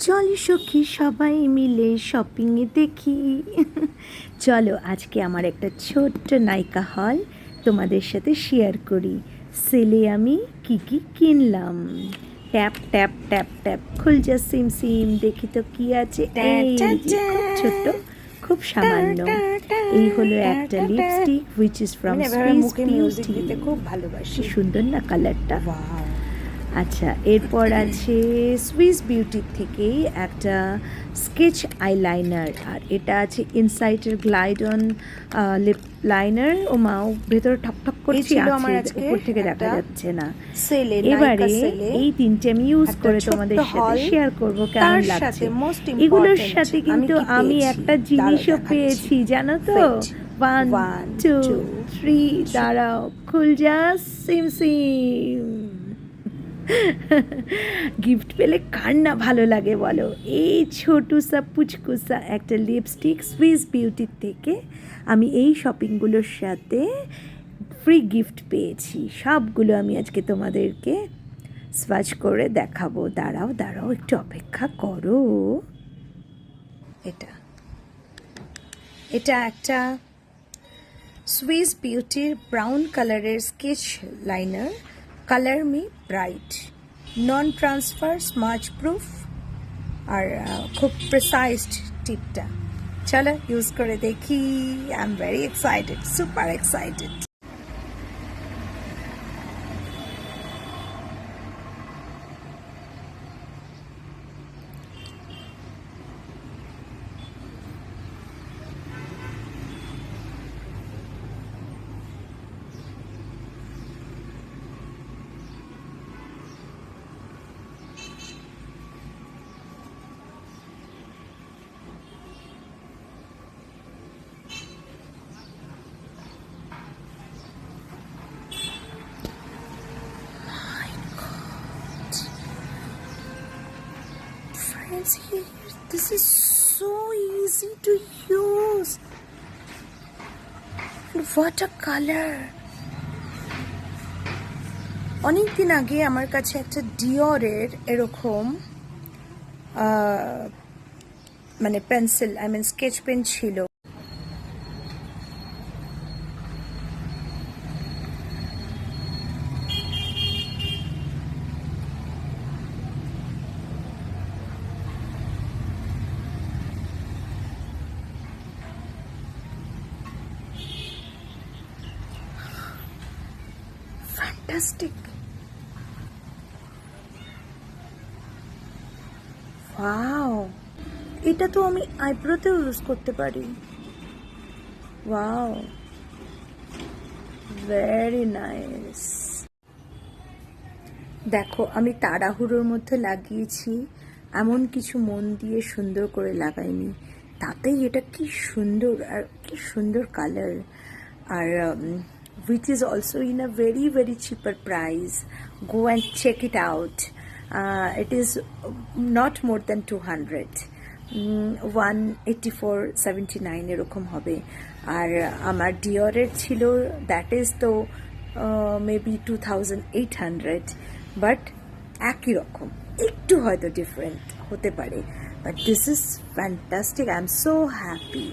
চল সখী সবাই মিলে শপিংয়ে দেখি। চলো আজকে আমার একটা ছোট্ট নায়িকা হল তোমাদের সাথে শেয়ার করি। সেলে আমি কি কি কিনলাম। ট্যাপ ট্যাপ ট্যাপ ট্যাপ খুল যা সিম সিম, দেখি তো কি আছে। এই যে খুব ছোট্ট, খুব সামান্য। এই হলো একটা lipstick which is from Swiss beauty. খুব ভালোবাসি, সুন্দর না কালারটা। আচ্ছা, এরপর আছে সুইস বিউটির থেকেই একটা স্কেচ আইলাইনার, আর এটা আছে ইনসাইটের গ্লাইড অন লিপ লাইনার। ও মাও ভেতরে ঠকঠক করছে, উপর থেকে দেখা যাচ্ছে না। এবারে এই তিনটে আমি ইউজ করে তোমাদের সাথে শেয়ার করব কেমন লাগছে। এগুলোর সাথে কিন্তু আমি একটা জিনিসও পেয়েছি, জানো তো। 1 2 3 দাঁড়াও, খুল যা সিম সিম। গিফট পেলে কার না ভালো লাগে বলো। এই ছোটু সা পুচকুসা একটা লিপস্টিক সুইস বিউটির থেকে আমি এই শপিংগুলোর সাথে ফ্রি গিফট পেয়েছি। সবগুলো আমি আজকে তোমাদেরকে সোয়াচ করে দেখাবো। দাঁড়াও দাঁড়াও, একটু অপেক্ষা করো। এটা একটা সুইস বিউটির ব্রাউন কালারের sketch liner, colour me bright, non transfer, smudge proof, আর খুব প্রিসাইজড টিপটা। চলো ইউজ করে দেখি। I am very excited, super excited. Here, this is so easy to use. And what a color! অনেকদিন আগে আমার কাছে একটা ডিওরের এরকম মানে পেন্সিল, স্কেচ পেন ছিল। Fantastic! Wow! এটা তো আমি আইব্রোতেও ইউজ করতে পারি। Wow! Very nice! দেখো, আমি তাড়াহুড়োর মধ্যে লাগিয়েছি, এমন কিছু মন দিয়ে সুন্দর করে লাগাইনি। তাতেই এটা কি সুন্দর, আর কি সুন্দর কালার, আর which is also in a very very cheaper price. Go and check it out. It is not more than 200, 184.79 এরকম হবে। আর আমার ডিওরের ছিল, দ্যাট ইজ তো মেবি 2800, বাট একই রকম, একটু হয়তো ডিফারেন্ট হতে পারে, but this is fantastic. I am so happy.